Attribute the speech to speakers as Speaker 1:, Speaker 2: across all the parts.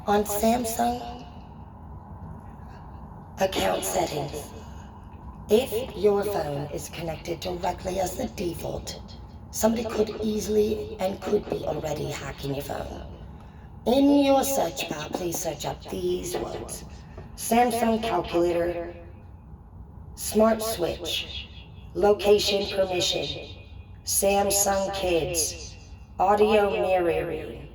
Speaker 1: On Samsung account settings, if your phone is connected directly as the default, somebody could easily and could be already hacking your phone. In your search bar, please search up these words: Samsung calculator, smart switch, location permission, Samsung Kids, audio mirroring,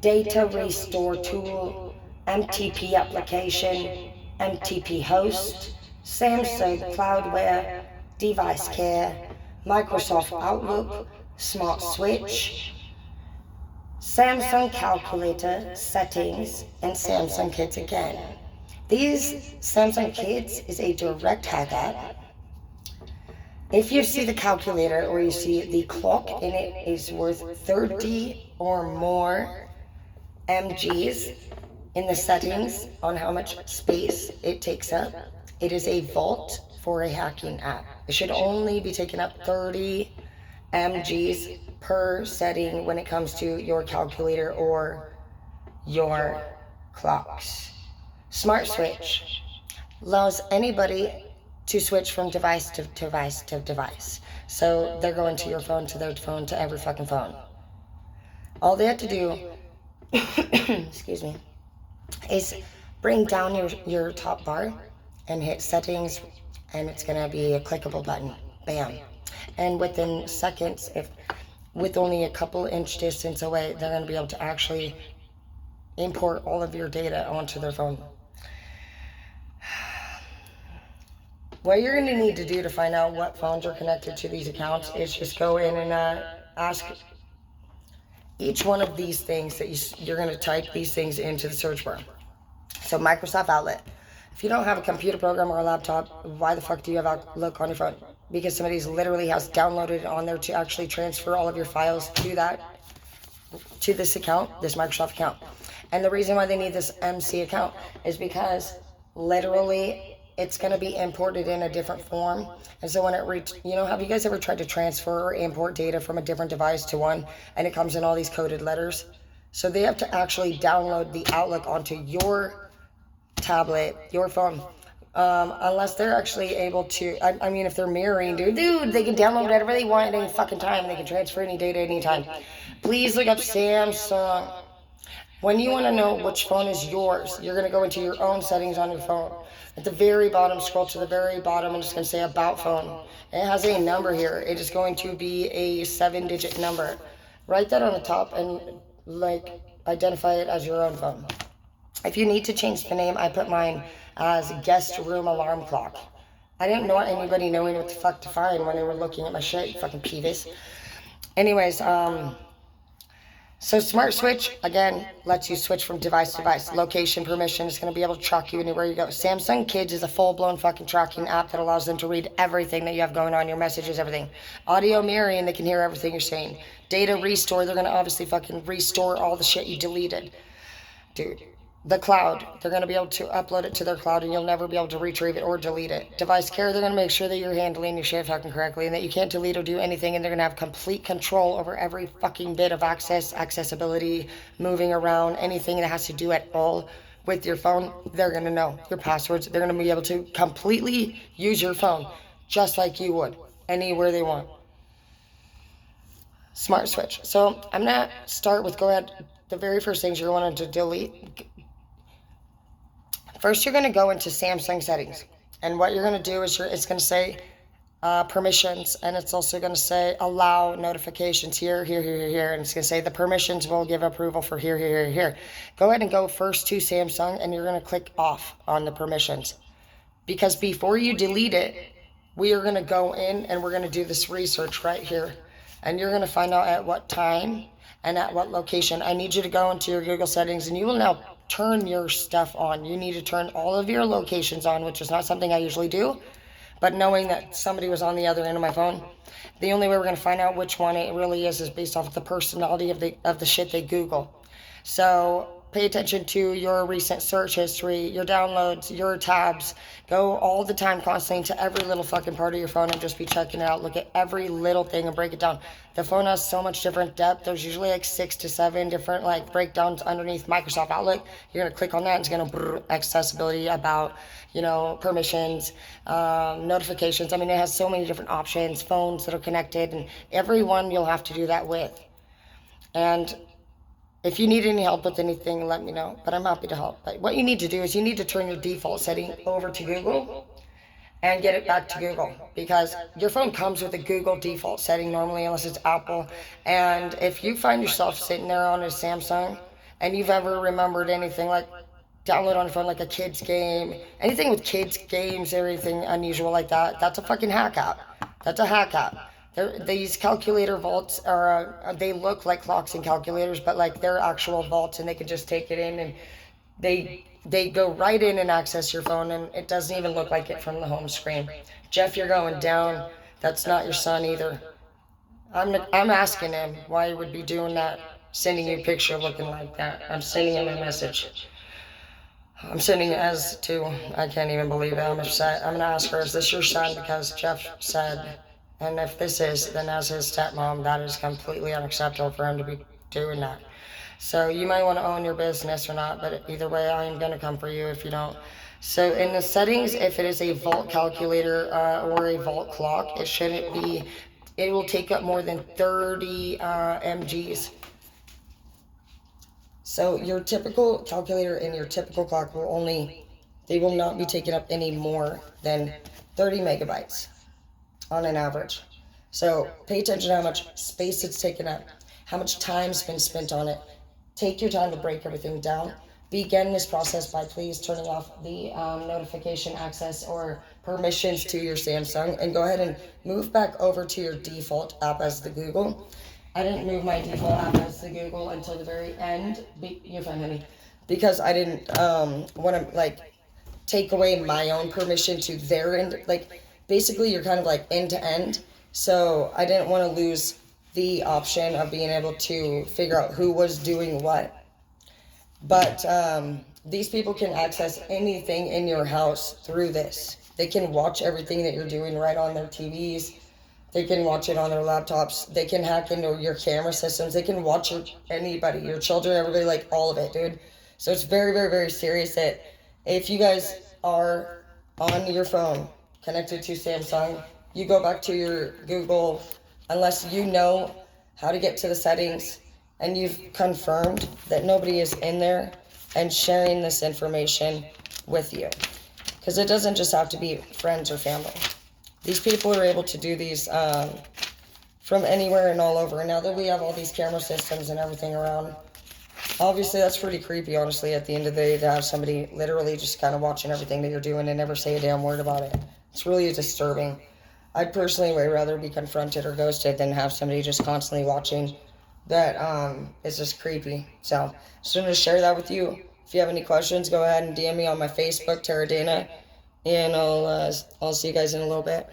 Speaker 1: data restore tool, MTP application, MTP host, Samsung Cloudware, device care, Microsoft Outlook, smart switch, Samsung calculator settings, and Samsung Kids again. These Samsung Kids is a direct hack app. If you see the calculator or you see the clock in it is worth 30 or more mgs in the settings on how much space it takes up, it is a vault for a hacking app. It should only be taking up 30 mgs per setting when it comes to your calculator or your clocks. Smart switch allows anybody to switch from device to device to device. So they're going to your phone, to their phone, to every fucking phone. All they have to do, excuse me, is bring down your top bar and hit settings, and it's gonna be a clickable button. Bam. And within seconds, if with only a couple inch distance away, they're gonna be able to actually import all of your data onto their phone. What you're going to need to do to find out what phones are connected to these accounts is just go in and ask each one of these things that you're going to type these things into the search bar. So Microsoft Outlook. If you don't have a computer program or a laptop, why the fuck do you have Outlook on your phone? Because somebody's literally has downloaded it on there to actually transfer all of your files to this account, this Microsoft account. And the reason why they need this MC account is because literally it's going to be imported in a different form. And so when it have you guys ever tried to transfer or import data from a different device to one, and it comes in all these coded letters? So they have to actually download the Outlook onto your tablet, your phone, unless they're actually able to. I mean, if they're mirroring, dude, they can download whatever they want at any fucking time, and they can transfer any data anytime. Please look up Samsung. When you want to know which phone is yours, you're going to go into your own settings on your phone. At the very bottom, scroll to the very bottom, and it's going to say About Phone. It has a number here. It is going to be a 7-digit number. Write that on the top and identify it as your own phone. If you need to change the name, I put mine as Guest Room Alarm Clock. I didn't want anybody knowing what the fuck to find when they were looking at my shit, fucking peeves. Anyways, so Smart Switch, again, lets you switch from device to device. Location permission is going to be able to track you anywhere you go. Samsung Kids is a full-blown fucking tracking app that allows them to read everything that you have going on, your messages, everything. Audio mirroring, they can hear everything you're saying. Data restore, they're going to obviously fucking restore all the shit you deleted. Dude. The cloud, they're going to be able to upload it to their cloud, and you'll never be able to retrieve it or delete it. Device care, they're going to make sure that you're handling your shit fucking correctly and that you can't delete or do anything, and they're going to have complete control over every fucking bit of accessibility, moving around, anything that has to do at all with your phone. They're going to know your passwords. They're going to be able to completely use your phone just like you would anywhere they want. Smart Switch. So I'm going to start with, go ahead, the very first things you're going to delete. First, you're going to go into Samsung settings, and what you're going to do is it's going to say permissions, and it's also going to say allow notifications here, and it's going to say the permissions will give approval for here. Go ahead and go first to Samsung, and you're going to click off on the permissions, because before you delete it, we are going to go in and we're going to do this research right here, and you're going to find out at what time and at what location. I need you to go into your Google settings, and you will now turn your stuff on. You need to turn all of your locations on, which is not something I usually do, but knowing that somebody was on the other end of my phone, the only way we're going to find out which one it really is based off of the personality of the shit they Google. So pay attention to your recent search history, your downloads, your tabs. Go all the time constantly to every little fucking part of your phone and just be checking it out. Look at every little thing and break it down. The phone has so much different depth. There's usually like 6 to 7 different like breakdowns underneath Microsoft Outlook. You're gonna click on that and it's gonna accessibility, about, permissions, notifications. I mean, it has so many different options, phones that are connected, and every one you'll have to do that with. And if you need any help with anything, let me know, but I'm happy to help. But what you need to do is you need to turn your default setting over to Google and get it back to Google, because your phone comes with a Google default setting normally, unless it's Apple. And if you find yourself sitting there on a Samsung and you've ever remembered anything like download on your phone, like a kid's game, anything with kids games or anything unusual like that, that's a fucking hack app. That's a hack app. These calculator vaults they look like clocks and calculators, but like they're actual vaults, and they can just take it in, and they go right in and access your phone, and it doesn't even look like it from the home screen. Jeff, you're going down. That's not your son either. I'm asking him why he would be doing that, sending you a picture looking like that. I'm sending him a message. I'm sending as to, I can't even believe it. I'm upset. I'm gonna ask her, is this your son? Because Jeff said, and if this is, then as his stepmom, that is completely unacceptable for him to be doing that. So you might want to own your business or not, but either way, I am going to come for you if you don't. So in the settings, if it is a vault calculator or a vault clock, it will take up more than 30 mgs. So your typical calculator and your typical clock they will not be taking up any more than 30 megabytes. On an average. So pay attention to how much space it's taken up, how much time's been spent on it. Take your time to break everything down. Begin this process by please turning off the notification access or permissions to your Samsung, and go ahead and move back over to your default app as the Google. I didn't move my default app as the Google until the very end. You're fine, honey. Because I didn't want to take away my own permission to their end. Basically, you're kind of end to end. So I didn't want to lose the option of being able to figure out who was doing what. But these people can access anything in your house through this. They can watch everything that you're doing right on their TVs. They can watch it on their laptops. They can hack into your camera systems. They can watch anybody, your children, everybody, all of it, dude. So it's very, very, very serious that if you guys are on your phone connected to Samsung, you go back to your Google, unless you know how to get to the settings and you've confirmed that nobody is in there and sharing this information with you. Because it doesn't just have to be friends or family. These people are able to do these from anywhere and all over. And now that we have all these camera systems and everything around, obviously that's pretty creepy, honestly, at the end of the day, to have somebody literally just kind of watching everything that you're doing and never say a damn word about it. It's really disturbing. I'd personally way rather be confronted or ghosted than have somebody just constantly watching. That is just creepy. So just wanted to share that with you. If you have any questions, go ahead and DM me on my Facebook, Tara Dana, and I'll see you guys in a little bit.